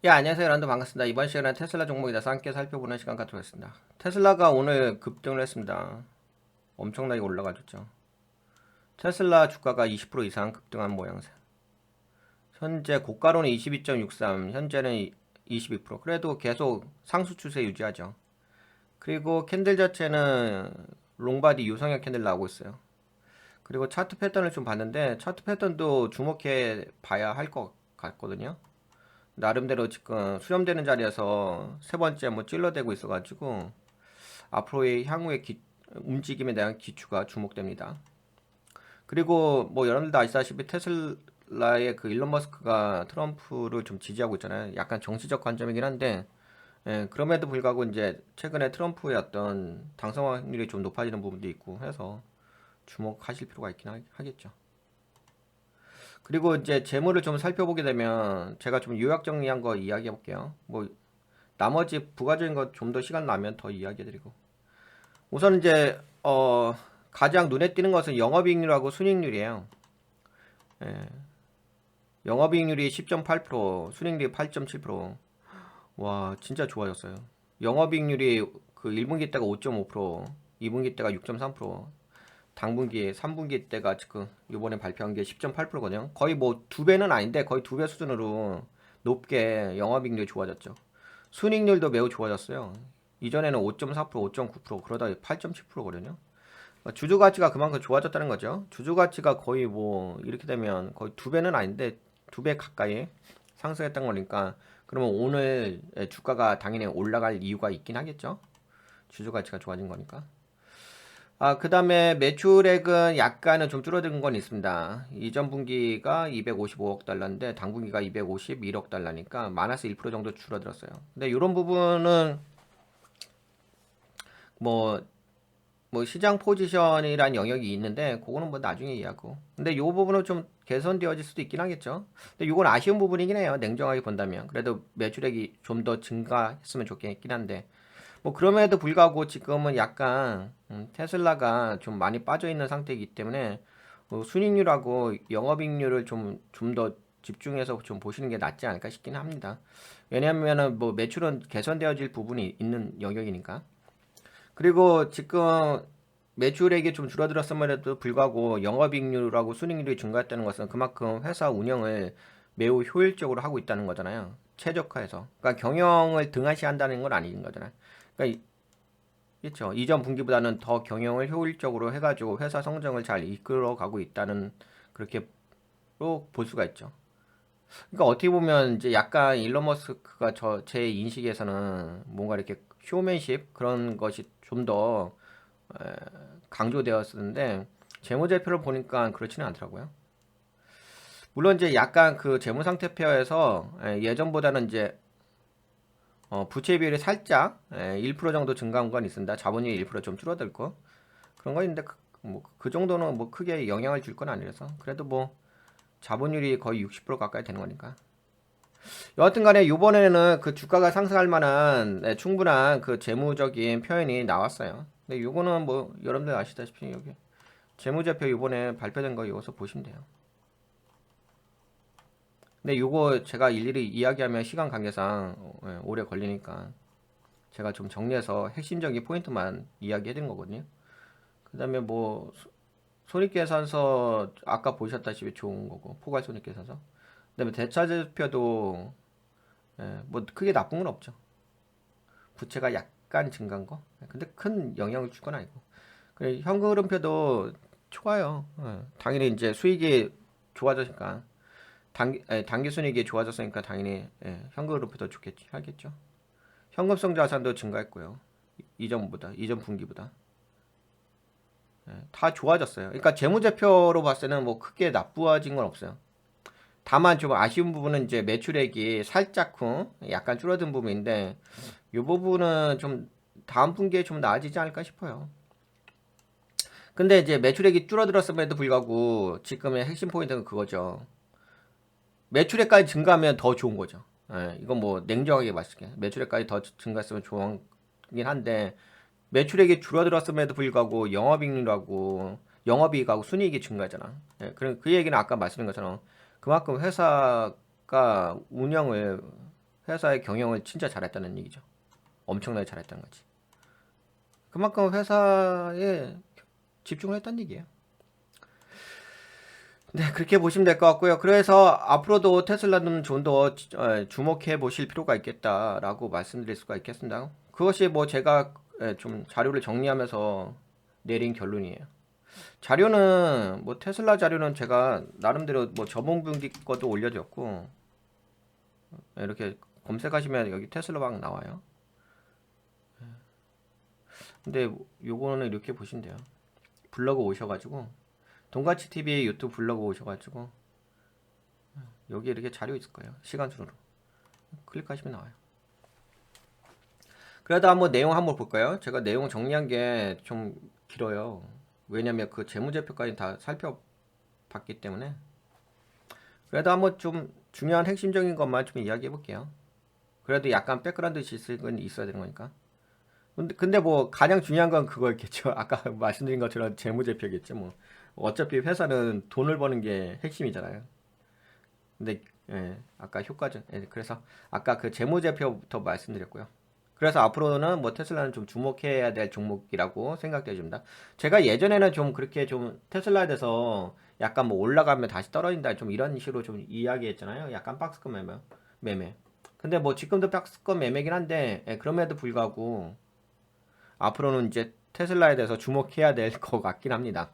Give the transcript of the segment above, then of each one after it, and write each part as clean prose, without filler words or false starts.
예, 안녕하세요. 란도 반갑습니다. 이번 시간에 테슬라 종목에 대해서 함께 살펴보는 시간 갖도록 하겠습니다. 테슬라가 오늘 급등을 했습니다. 엄청나게 올라가졌죠. 테슬라 주가가 20% 이상 급등한 모양새. 현재 고가로는 22.63, 현재는 22%. 그래도 계속 상승 추세 유지하죠. 그리고 캔들 자체는 롱바디 유성형 캔들 나오고 있어요. 그리고 차트 패턴을 좀 봤는데 차트 패턴도 주목해 봐야 할 것 같거든요. 나름대로 지금 수렴되는 자리에서 세 번째 뭐 찔러대고 있어가지고 앞으로의 향후의 움직임에 대한 기추가 주목됩니다. 그리고 뭐 여러분들도 아시다시피 테슬라의 그 일론 머스크가 트럼프를 좀 지지하고 있잖아요. 약간 정치적 관점이긴 한데 그럼에도 불구하고 이제 최근에 트럼프의 어떤 당선 확률이 좀 높아지는 부분도 있고 해서 주목하실 필요가 있긴 하겠죠. 그리고 이제 재물을 좀 살펴보게 되면 제가 좀 요약 정리한 거 이야기해 볼게요. 뭐 나머지 부가적인 거 좀 더 시간 나면 더 이야기해드리고. 우선 이제 가장 눈에 띄는 것은 영업이익률하고 순이익률이에요. 예, 영업이익률이 10.8%, 순이익률이 8.7%. 와, 진짜 좋아졌어요. 영업이익률이 그 1분기 때가 5.5%, 2분기 때가 6.3%, 당분기, 3분기 때가 지금 이번에 발표한 게 10.8%거든요. 거의 뭐 두 배는 아닌데 거의 두 배 수준으로 높게 영업이익률이 좋아졌죠. 순이익률도 매우 좋아졌어요. 이전에는 5.4%, 5.9% 그러다 8.7%거든요. 주주 가치가 그만큼 좋아졌다는 거죠. 주주 가치가 거의 뭐 이렇게 되면 거의 두 배는 아닌데 두 배 가까이 상승했던 거니까 그러면 오늘 주가가 당연히 올라갈 이유가 있긴 하겠죠. 주주 가치가 좋아진 거니까. 그 다음에 매출액은 약간은 좀 줄어든 건 있습니다. 이전 분기가 255억 달러인데 당분기가 251억 달러니까 마이너스 1% 정도 줄어들었어요. 근데 이런 부분은 뭐, 뭐 시장 포지션이란 영역이 있는데 그거는 뭐 나중에 이해하고. 근데 이 부분은 좀 개선되어질 수도 있긴 하겠죠. 근데 이건 아쉬운 부분이긴 해요. 냉정하게 본다면. 그래도 매출액이 좀 더 증가했으면 좋겠긴 한데. 뭐 그럼에도 불구하고 지금은 약간 테슬라가 좀 많이 빠져 있는 상태이기 때문에 순익률하고 영업이익률을 좀 더 집중해서 좀 보시는 게 낫지 않을까 싶긴 합니다. 왜냐하면은 뭐 매출은 개선되어질 부분이 있는 영역이니까. 그리고 지금 매출액이 좀 줄어들었음에도 불구하고 영업이익률하고 순익률이 증가했다는 것은 그만큼 회사 운영을 매우 효율적으로 하고 있다는 거잖아요. 최적화해서. 그러니까 경영을 등한시한다는 건 아닌 거잖아요. 그러니까 그렇죠. 이전 분기보다는 더 경영을 효율적으로 해가지고 회사 성장을 잘 이끌어가고 있다는 그렇게 볼 수가 있죠. 그러니까 어떻게 보면 이제 약간 일론 머스크가 제 인식에서는 뭔가 이렇게 쇼맨십 그런 것이 좀 더 강조되었었는데 재무제표를 보니까 그렇지는 않더라고요. 물론 이제 약간 그 재무상태표에서 예전보다는 이제 부채 비율이 살짝 1% 정도 증가한 건 있습니다. 자본율이 1%좀 줄어들고 그런 거 있는데 뭐그 정도는 뭐 크게 영향을 줄 건 아니라서 그래도 뭐 자본율이 거의 60% 가까이 되는 거니까. 여하튼간에 이번에는 그 주가가 상승할 만한 충분한 그 재무적인 표현이 나왔어요. 근데 요거는 뭐 여러분들 아시다시피 여기 재무제표 이번에 발표된 거 이어서 보시면 돼요. 근데 요거 제가 일일이 이야기하면 시간 관계상 오래 걸리니까 제가 좀 정리해서 핵심적인 포인트만 이야기해드린 거거든요. 그 다음에 뭐 손익계산서 아까 보셨다시피 좋은 거고 포괄 손익계산서. 그다음에 대차제표도 뭐 크게 나쁜 건 없죠. 부채가 약간 증가한 거. 근데 큰 영향을 줄 건 아니고. 그래 현금 흐름표도 좋아요. 당연히 이제 수익이 좋아졌으니까 단기 순이익이 좋아졌으니까 당연히 현금 흐름표도 좋겠지 하겠죠. 현금성 자산도 증가했고요. 이전 분기보다 다 좋아졌어요. 그러니까 재무제표로 봤을 때는 뭐 크게 나쁘어진 건 없어요. 다만 좀 아쉬운 부분은 이제 매출액이 살짝 약간 줄어든 부분인데 이 부분은 좀 다음 분기에 좀 나아지지 않을까 싶어요. 근데 이제 매출액이 줄어들었음에도 불구하고 지금의 핵심 포인트는 그거죠. 매출액까지 증가하면 더 좋은 거죠. 이건 뭐 냉정하게 말씀드릴게요. 매출액까지 더 증가했으면 좋긴 한데 매출액이 줄어들었음에도 불구하고 영업이익하고 순이익이 증가하잖아. 그 얘기는 아까 말씀드린 것처럼 그만큼 회사가 운영을 회사의 경영을 진짜 잘했다는 얘기죠. 엄청나게 잘했다는 거지. 그만큼 회사에 집중을 했다는 얘기예요. 네, 그렇게 보시면 될 것 같고요. 그래서 앞으로도 테슬라는 좀 더 주목해 보실 필요가 있겠다라고 말씀드릴 수가 있겠습니다. 그것이 뭐 제가 좀 자료를 정리하면서 내린 결론이에요. 자료는 뭐 테슬라 자료는 제가 나름대로 뭐 저번분기 것도 올려줬고 이렇게 검색하시면 여기 테슬라 막 나와요. 근데 요거는 이렇게 보시면 돼요. 블로그 오셔가지고 돈가치 TV 유튜브 블로그 오셔가지고 여기 이렇게 자료 있을 거예요. 시간 순으로 클릭하시면 나와요. 그래도 한번 내용 한번 볼까요? 제가 내용 정리한 게 좀 길어요. 왜냐면 그 재무제표까지 다 살펴봤기 때문에. 그래도 한번 좀 중요한 핵심적인 것만 좀 이야기해 볼게요. 그래도 약간 백그라운드 지식은 있어야 되는 거니까. 근데 뭐 가장 중요한 건 그거였겠죠. 아까 말씀드린 것처럼 재무제표겠죠. 뭐 어차피 회사는 돈을 버는 게 핵심이잖아요. 근데 아까 효과죠. 그래서 아까 그 재무제표부터 말씀드렸고요. 그래서 앞으로는 뭐 테슬라는 좀 주목해야 될 종목이라고 생각되어집니다. 제가 예전에는 좀 그렇게 좀 테슬라에 대해서 약간 뭐 올라가면 다시 떨어진다 좀 이런 식으로 좀 이야기했잖아요. 약간 박스권 매매. 근데 뭐 지금도 박스권 매매긴 한데 그럼에도 불구하고 앞으로는 이제 테슬라에 대해서 주목해야 될 것 같긴 합니다.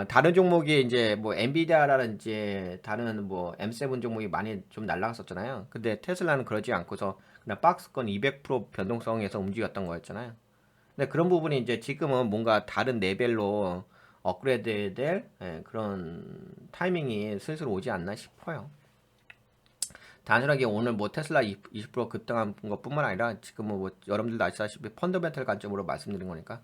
다른 종목이 이제 뭐 엔비디아라든지 다른 뭐 M7 종목이 많이 좀 날라갔었잖아요. 근데 테슬라는 그러지 않고서 그냥 박스권 200% 변동성에서 움직였던 거였잖아요. 근데 그런 부분이 이제 지금은 뭔가 다른 레벨로 업그레이드 될 그런 타이밍이 슬슬 오지 않나 싶어요. 단순하게 오늘 뭐 테슬라 20% 급등한 것뿐만 아니라 지금은 뭐 여러분들도 아시다시피 펀더멘털 관점으로 말씀드린 거니까.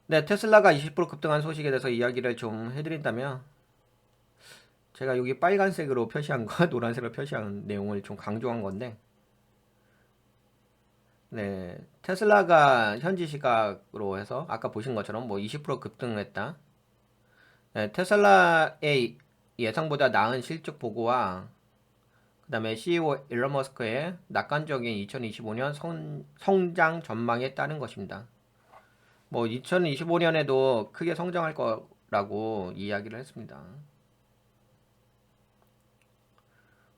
네, 테슬라가 20% 급등한 소식에 대해서 이야기를 좀 해드린다면 제가 여기 빨간색으로 표시한 거, 노란색으로 표시한 내용을 좀 강조한 건데 네, 테슬라가 현지 시각으로 해서 아까 보신 것처럼 뭐 20% 급등했다. 네, 테슬라의 예상보다 나은 실적 보고와 그 다음에 CEO 일론 머스크의 낙관적인 2025년 성장 전망에 따른 것입니다. 뭐 2025년에도 크게 성장할 거라고 이야기를 했습니다.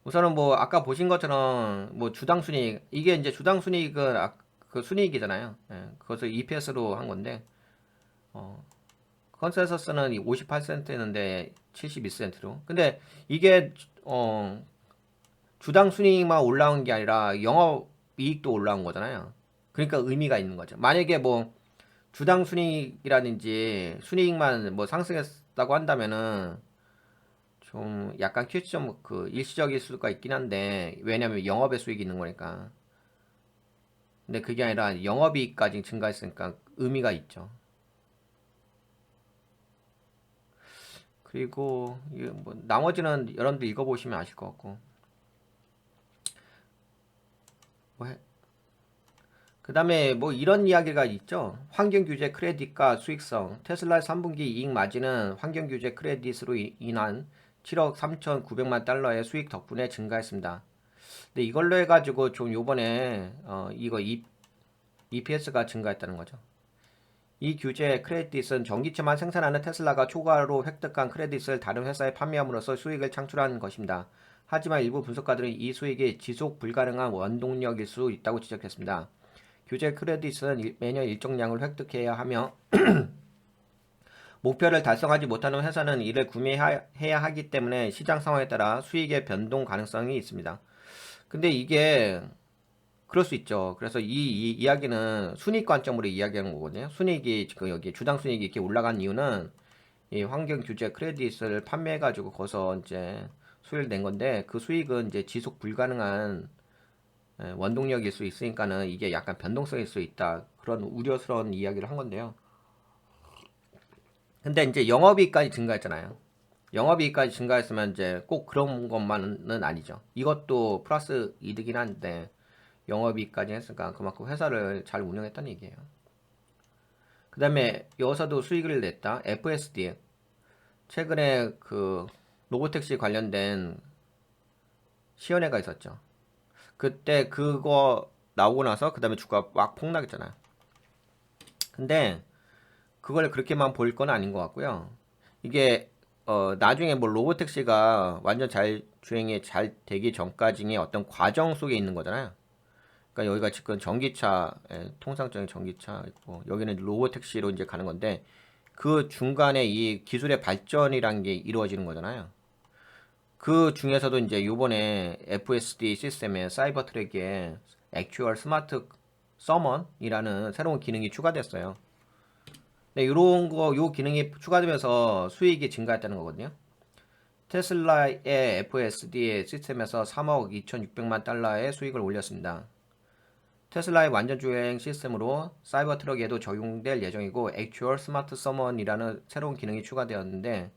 우선은 뭐 아까 보신 것처럼 뭐 주당 순이익 이게 이제 주당 순이익은 그 순이익이잖아요. 그것을 EPS로 한 건데 컨센서스는 58센트였는데 72센트로. 근데 이게 주당 순이익만 올라온 게 아니라 영업 이익도 올라온 거잖아요. 그러니까 의미가 있는 거죠. 만약에 뭐 주당 순이익이라든지 순이익만 뭐 상승했다고 한다면은 좀 약간 좀 그 일시적일 수가 있긴 한데 왜냐면 영업의 수익이 있는 거니까. 근데 그게 아니라 영업이익까지 증가했으니까 의미가 있죠. 그리고 뭐 나머지는 여러분들 읽어보시면 아실 것 같고. 그 다음에 뭐 이런 이야기가 있죠. 환경규제 크레딧과 수익성. 테슬라 3분기 이익 마진은 환경규제 크레딧으로 인한 7억 3,900만 달러의 수익 덕분에 증가했습니다. 근데 이걸로 해가지고 좀 요번에 이거 EPS가 증가했다는 거죠. 이 규제 크레딧은 전기차만 생산하는 테슬라가 초과로 획득한 크레딧을 다른 회사에 판매함으로써 수익을 창출한 것입니다. 하지만 일부 분석가들은 이 수익이 지속 불가능한 원동력일 수 있다고 지적했습니다. 규제 크레딧은 매년 일정량을 획득해야 하며 목표를 달성하지 못하는 회사는 이를 구매해야 하기 때문에 시장 상황에 따라 수익의 변동 가능성이 있습니다. 근데 이게 그럴 수 있죠. 그래서 이 이야기는 순익 관점으로 이야기하는 거거든요. 순익이 지금 여기 주당 순익이 이렇게 올라간 이유는 이 환경 규제 크레딧을 판매해가지고 거기서 이제 수익을 낸 건데 그 수익은 이제 지속 불가능한 원동력일 수 있으니까는 이게 약간 변동성일 수 있다. 그런 우려스러운 이야기를 한 건데요. 근데 이제 영업이익까지 증가했잖아요. 영업이익까지 증가했으면 이제 꼭 그런 것만은 아니죠. 이것도 플러스 이득이긴 한데 영업이익까지 했으니까 그만큼 회사를 잘 운영했다는 얘기예요. 그 다음에 여기서도 수익을 냈다. FSD. 최근에 그 로보택시 관련된 시연회가 있었죠. 그때 그거 나오고 나서 그 다음에 주가 막 폭락했잖아요. 근데 그걸 그렇게만 볼 건 아닌 것 같고요. 이게 나중에 뭐 로보택시가 완전 잘 주행이 잘 되기 전까지의 어떤 과정 속에 있는 거잖아요. 그러니까 여기가 지금 전기차, 통상적인 전기차 있고 여기는 로보택시로 이제 가는 건데 그 중간에 이 기술의 발전이란 게 이루어지는 거잖아요. 그 중에서도 이제 요번에 FSD 시스템에 사이버 트랙에 액추얼 스마트 서먼이라는 새로운 기능이 추가됐어요. 네, 요런 거, 요 기능이 추가되면서 수익이 증가했다는 거거든요. 테슬라의 FSD 시스템에서 3억 2,600만 달러의 수익을 올렸습니다. 테슬라의 완전주행 시스템으로 사이버 트럭에도 적용될 예정이고 액추얼 스마트 서먼이라는 새로운 기능이 추가되었는데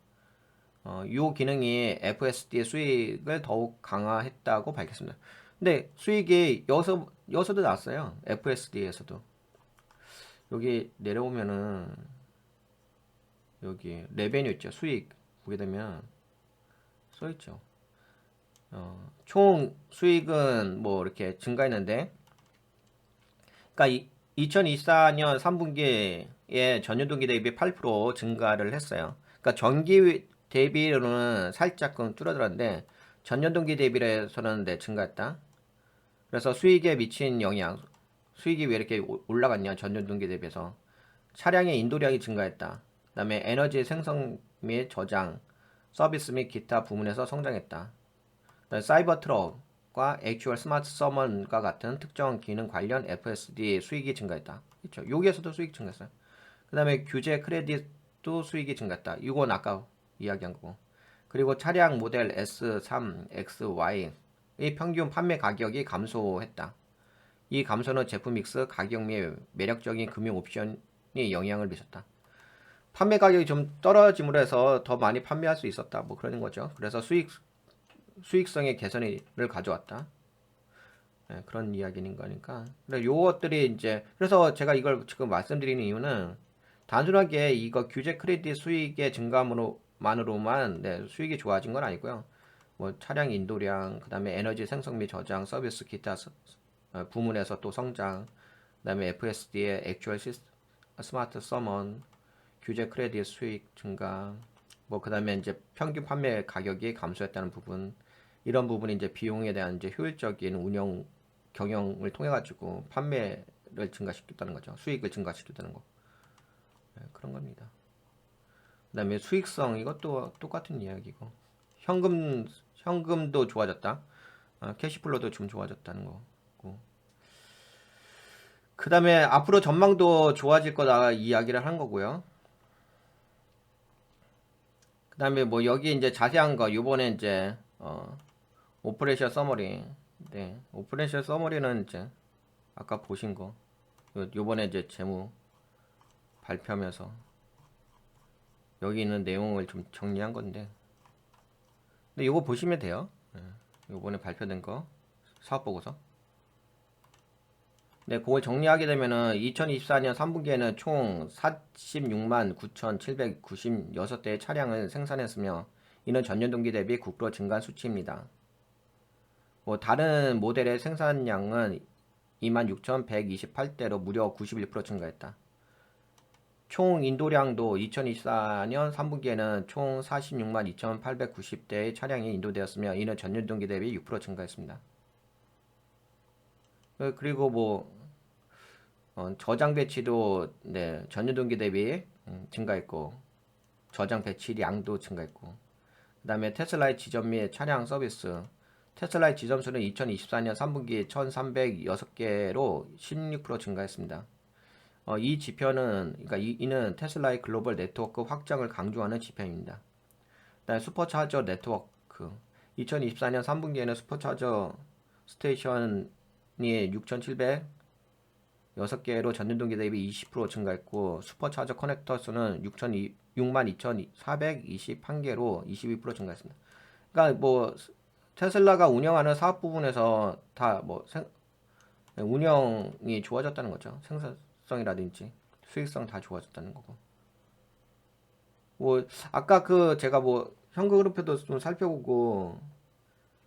이 기능이 FSD의 수익을 더욱 강화했다고 밝혔습니다. 근데 수익이 여기서도 났어요. FSD에서도. 여기 내려오면은 여기 레베뉴 있죠. 수익 보게 되면 써있죠. 총 수익은 뭐 이렇게 증가했는데 그러니까 2024년 3분기에 전년 동기 대비 8% 증가를 했어요. 그러니까 전기 대비로는 살짝은 줄어들었는데 전년 동기 대비해서는 네, 증가했다. 그래서 수익에 미친 영향, 수익이 왜 이렇게 올라갔냐 전년 동기 대비해서 차량의 인도량이 증가했다. 그다음에 에너지 생성 및 저장, 서비스 및 기타 부문에서 성장했다. 사이버 트럭과 액추얼 스마트 서먼과 같은 특정 기능 관련 FSD 수익이 증가했다. 그렇죠. 여기에서도 수익 증가했어요. 그 다음에 규제 크레딧도 수익이 증가했다. 이건 아까 이야기한 거고. 그리고 차량 모델 S3, XY의 평균 판매 가격이 감소했다. 이 감소는 제품 믹스, 가격 및 매력적인 금융 옵션이 영향을 미쳤다. 판매 가격이 좀 떨어짐으로 해서 더 많이 판매할 수 있었다. 뭐 그러는 거죠. 그래서 수익성의 개선을 가져왔다. 네, 그런 이야기인 거니까. 그래, 요것들이 이제, 그래서 제가 이걸 지금 말씀드리는 이유는 단순하게 이거 규제 크레딧 수익의 증감으로만으로만 네, 수익이 좋아진 건 아니고요. 뭐 차량 인도량, 그 다음에 에너지 생성 및 저장, 서비스 기타 부문에서 또 성장, 그 다음에 FSD의 액추얼 스마트 서먼, 규제 크레딧 수익 증가, 뭐 그다음에 이제 평균 판매 가격이 감소했다는 부분, 이런 부분이 이제 비용에 대한 이제 효율적인 운영 경영을 통해 가지고 판매를 증가시켰다는 거죠. 수익을 증가시켰다는 거. 네, 그런 겁니다. 그다음에 수익성 이것도 똑같은 이야기고 현금도 좋아졌다. 캐시플로도 좀 좋아졌다는 거고. 그다음에 앞으로 전망도 좋아질 거다 이야기를 한 거고요. 그 다음에 뭐 여기 이제 자세한 거 요번에 이제 오퍼레이션 서머리. 네, 오퍼레이션 서머리는 이제 아까 보신 거 요번에 이제 재무 발표하면서 여기 있는 내용을 좀 정리한 건데 근데 요거 보시면 돼요. 네, 요번에 발표된 거 사업보고서. 네, 그걸 정리하게 되면은 2024년 3분기에는 총 46만 9,796대의 차량을 생산했으며 이는 전년 동기 대비 9% 증가한 수치입니다. 뭐 다른 모델의 생산량은 26,128대로 무려 91% 증가했다. 총 인도량도 2024년 3분기에는 총 46만 2,890대의 차량이 인도되었으며 이는 전년 동기 대비 6% 증가했습니다. 그리고 뭐 저장 배치도 네, 전년 동기 대비 증가했고 저장 배치량도 증가했고 그 다음에 테슬라의 지점 및 차량 서비스 테슬라의 지점 수는 2024년 3분기 1,306개로 16% 증가했습니다. 이 지표는 그러니까 이는 테슬라의 글로벌 네트워크 확장을 강조하는 지표입니다. 그다음에 슈퍼차저 네트워크 2024년 3분기에는 슈퍼차저 스테이션이 6,706개로 전년 동기 대비 20% 증가했고 슈퍼차저 커넥터 수는 62,421개로 22% 증가했습니다. 그러니까 뭐 테슬라가 운영하는 사업 부분에서 다 뭐 운영이 좋아졌다는 거죠. 생산성이라든지 수익성 다 좋아졌다는 거고. 뭐 아까 그 제가 뭐 현금 흐름표도 좀 살펴보고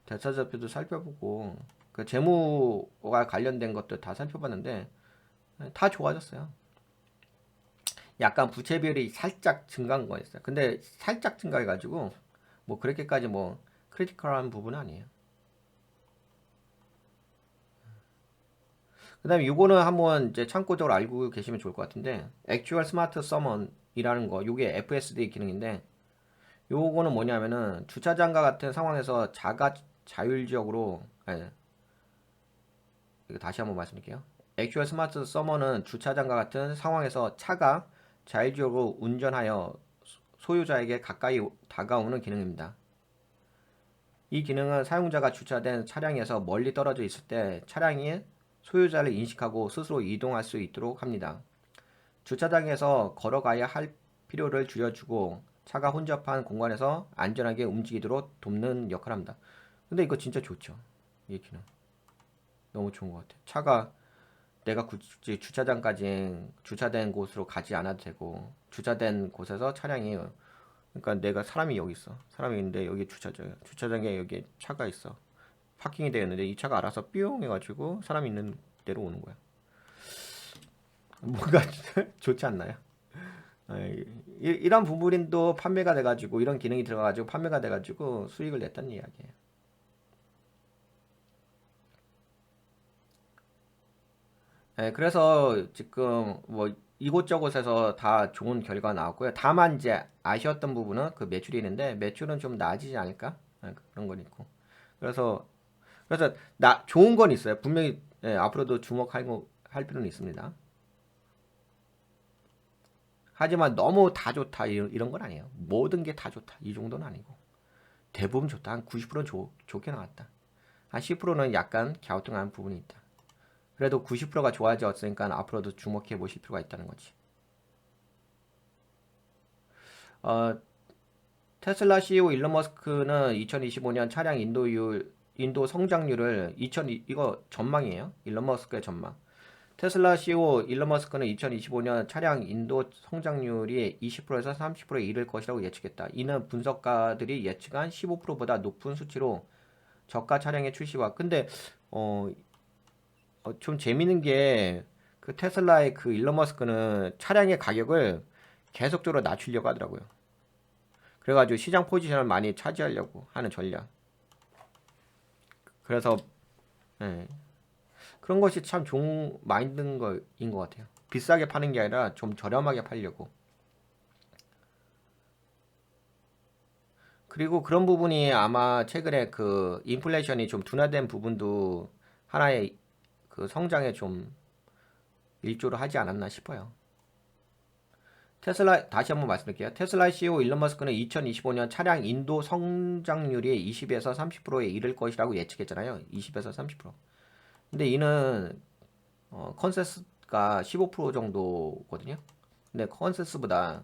대차자표도 살펴보고 그 재무와 관련된 것도 다 살펴봤는데 다 좋아졌어요. 약간 부채 비율이 살짝 증가한 거 있어요. 근데 살짝 증가해가지고 뭐 그렇게까지 뭐 크리티컬한 부분은 아니에요. 그다음에 이거는 한번 이제 참고적으로 알고 계시면 좋을 것 같은데 Actual Smart Summon이라는 거, 요게 FSD 기능인데 요거는 뭐냐면은 주차장과 같은 상황에서 자율적으로 이거 다시 한번 말씀드릴게요. Actual Smart Summon은 주차장과 같은 상황에서 차가 자율적으로 운전하여 소유자에게 가까이 다가오는 기능입니다. 이 기능은 사용자가 주차된 차량에서 멀리 떨어져 있을 때 차량이 소유자를 인식하고 스스로 이동할 수 있도록 합니다. 주차장에서 걸어가야 할 필요를 줄여주고 차가 혼잡한 공간에서 안전하게 움직이도록 돕는 역할을 합니다. 근데 이거 진짜 좋죠. 이 기능. 너무 좋은 것 같아요. 차가 내가 굳이 주차장까지 주차된 곳으로 가지 않아도 되고 주차된 곳에서 차량이 그러니까 내가 사람이 여기 있어. 사람이 있는데 여기 주차장에 여기 차가 있어. 파킹이 되어 있는데 이 차가 알아서 뿅 해가지고 사람이 있는 데로 오는 거야. 뭔가 좋지 않나요? 이런 부분도 판매가 돼가지고 이런 기능이 들어가가지고 판매가 돼가지고 수익을 냈다는 이야기예요. 그래서 지금 뭐 이곳저곳에서 다 좋은 결과가 나왔고요. 다만 이제 아쉬웠던 부분은 그 매출이 있는데 매출은 좀 나아지지 않을까? 그런 건 있고. 그래서 좋은 건 있어요. 분명히 앞으로도 할 필요는 있습니다. 하지만 너무 다 좋다 이런 건 아니에요. 모든 게 다 좋다 이 정도는 아니고 대부분 좋다. 한 90%는 좋게 나왔다. 한 10%는 약간 갸우뚱한 부분이 있다. 그래도 90%가 좋아졌으니까 앞으로도 주목해 보실 필요가 있다는 거지. 어, 테슬라 CEO 일론 머스크는 2025년 차량 인도 성장률을 이거 전망이에요. 일론 머스크의 전망. 테슬라 CEO 일론 머스크는 2025년 차량 인도 성장률이 20%에서 30%에 이를 것이라고 예측했다. 이는 분석가들이 예측한 15%보다 높은 수치로 저가 차량의 출시와 근데 어, 좀 재밌는 게 그 테슬라의 그 일론 머스크는 차량의 가격을 계속적으로 낮추려고 하더라고요. 그래가지고 시장 포지션을 많이 차지하려고 하는 전략. 그래서 예, 그런 것이 참 좋은 마인드인 것 같아요. 비싸게 파는 게 아니라 좀 저렴하게 팔려고. 그리고 그런 부분이 아마 최근에 그 인플레이션이 좀 둔화된 부분도 하나의 그 성장에 좀 일조를 하지 않았나 싶어요. 테슬라 다시 한번 말씀드릴게요. 테슬라 CEO 일론 머스크는 2025년 차량 인도 성장률이 20에서 30%에 이를 것이라고 예측했잖아요. 20에서 30%. 근데 이는 컨센서스가 15% 정도거든요. 근데 컨센서스보다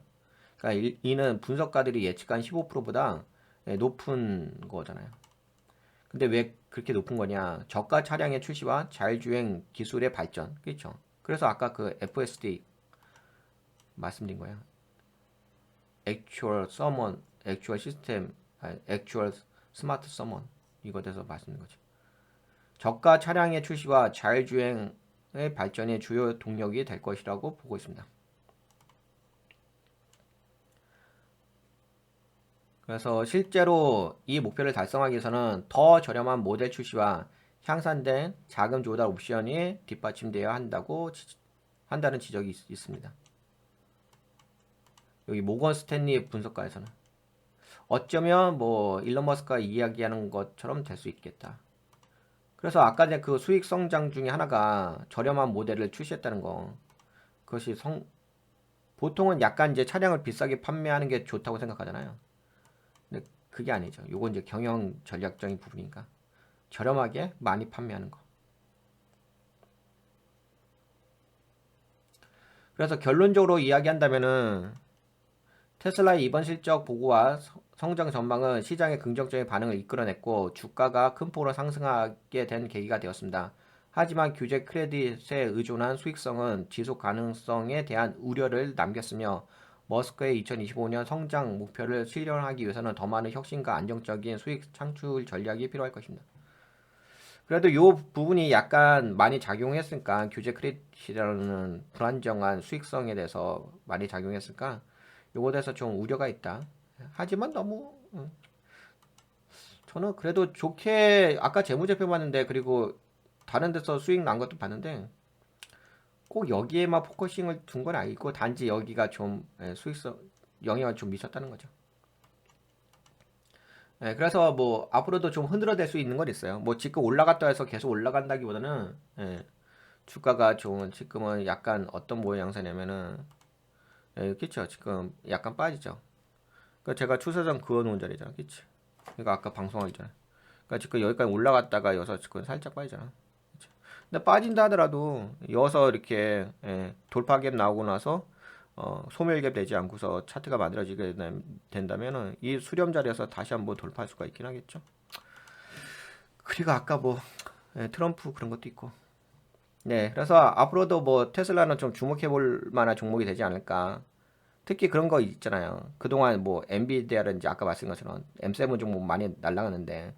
그러니까 이는 분석가들이 예측한 15%보다 높은 거잖아요. 근데 왜 그렇게 높은 거냐? 저가 차량의 출시와 자율주행 기술의 발전. 그렇죠? 그래서 아까 그 FSD 말씀드린 거예요. Actual Summon, Actual System, Actual Smart Summon 이거 대해서 말씀드린 거죠. 저가 차량의 출시와 자율주행의 발전이 주요 동력이 될 것이라고 보고 있습니다. 그래서 실제로 이 목표를 달성하기 위해서는 더 저렴한 모델 출시와 향상된 자금 조달 옵션이 뒷받침되어야 한다는 지적이 있습니다. 여기 모건 스탠리 분석가에서는 어쩌면 뭐 일론 머스크가 이야기하는 것처럼 될 수 있겠다. 그래서 아까 전에 그 수익 성장 중에 하나가 저렴한 모델을 출시했다는 거. 그것이 보통은 약간 이제 차량을 비싸게 판매하는 게 좋다고 생각하잖아요. 근데 그게 아니죠. 요건 이제 경영 전략적인 부분이니까 저렴하게 많이 판매하는 거. 그래서 결론적으로 이야기한다면은 테슬라의 이번 실적 보고와 성장 전망은 시장의 긍정적인 반응을 이끌어냈고 주가가 큰 폭으로 상승하게 된 계기가 되었습니다. 하지만 규제 크레딧에 의존한 수익성은 지속 가능성에 대한 우려를 남겼으며 머스크의 2025년 성장 목표를 실현하기 위해서는 더 많은 혁신과 안정적인 수익 창출 전략이 필요할 것입니다. 그래도 요 부분이 약간 많이 작용했으니까 규제 크레딧이라는 불안정한 수익성에 대해서 많이 작용했으니까 요거에 대해서 좀 우려가 있다. 하지만 너무 저는 그래도 좋게 아까 재무제표 봤는데 그리고 다른 데서 수익 난 것도 봤는데 꼭 여기에만 포커싱을 둔 건 아니고 단지 여기가 좀 수익성 영향을 좀 미쳤다는 거죠. 그래서 뭐 앞으로도 좀 흔들어댈 수 있는 건 있어요. 뭐 지금 올라갔다 해서 계속 올라간다기보다는 주가가 좀 지금은 약간 어떤 모양 양상이냐면은 그쵸 지금 약간 빠지죠. 그 제가 추세선 그어놓은 자리잖아, 그치? 이거 아까 방송하기 전에. 그러니까 지금 여기까지 올라갔다가 여기서 지금 살짝 빠지잖아. 그치? 근데 빠진다 하더라도 여기서 이렇게 돌파갭 나오고 나서 소멸갭 되지 않고서 차트가 만들어지게 된다면은 이 수렴 자리에서 다시 한번 돌파할 수가 있긴 하겠죠. 그리고 아까 뭐 트럼프 그런 것도 있고. 네, 그래서 앞으로도 뭐 테슬라는 좀 주목해 볼 만한 종목이 되지 않을까. 특히 그런 거 있잖아요. 그동안 뭐 엔비디아라든지 아까 말씀한 것처럼 M7 종목 많이 날라가는데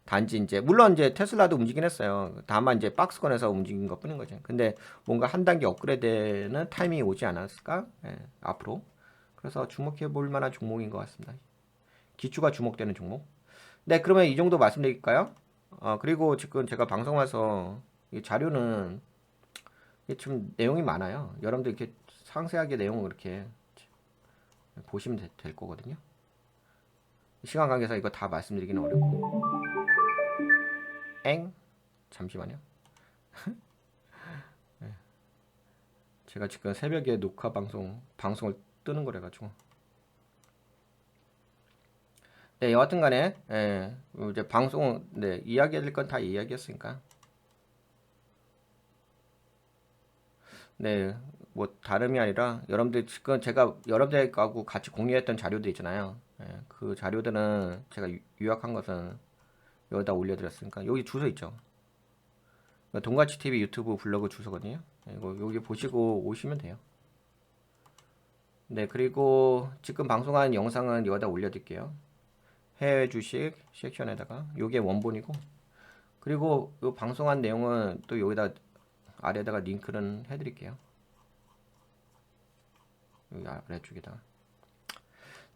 단지 이제 물론 이제 테슬라도 움직이긴 했어요. 다만 이제 박스권에서 움직인 것뿐인 거죠. 근데 뭔가 한 단계 업그레이드는 타이밍이 오지 않았을까? 앞으로. 그래서 주목해 볼 만한 종목인 것 같습니다. 기초가 주목되는 종목. 네, 그러면 이 정도 말씀드릴까요? 그리고 지금 제가 방송 와서 이 자료는 이게 좀 내용이 많아요. 여러분들 이렇게 상세하게 내용을 이렇게 보시면 될 거거든요. 시간 관계상 이거 다 말씀드리기는 어렵고. 잠시만요. 제가 지금 새벽에 녹화 방송을 뜨는 거래 가지고. 네, 여하튼 간에 이제 방송 이야기해야 될 건 다 이야기했으니까. 네, 뭐 다름이 아니라 여러분들 지금 제가 여러분들하고 같이 공유했던 자료들 있잖아요. 그 자료들은 제가 요약한 것은 여기다 올려드렸으니까 여기 주소 있죠. 동가치 TV 유튜브 블로그 주소거든요. 이거 여기 보시고 오시면 돼요. 네, 그리고 지금 방송한 영상은 여기다 올려드릴게요. 해외 주식 섹션에다가 요게 원본이고 그리고 요 방송한 내용은 또 여기다 아래다가 링크는 해드릴게요. 여기 아래쪽에다가.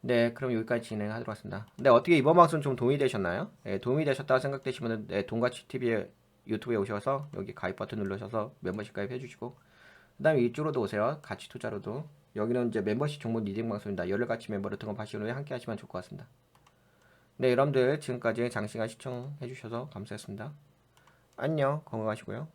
네, 그럼 여기까지 진행하도록 하겠습니다. 네, 어떻게 이번 방송 좀 도움이 되셨나요? 도움이 되셨다고 생각되시면 동가치 TV에 유튜브에 오셔서 여기 가입 버튼 누르셔서 멤버십 가입해 주시고 그 다음에 이쪽으로도 오세요. 가치 투자로도. 여기는 이제 멤버십 정보 리딩 방송입니다. 열흘같이 멤버로 등록하시는 후에 함께 하시면 좋을 것 같습니다. 네, 여러분들 지금까지 장시간 시청해 주셔서 감사했습니다. 안녕, 건강하시고요.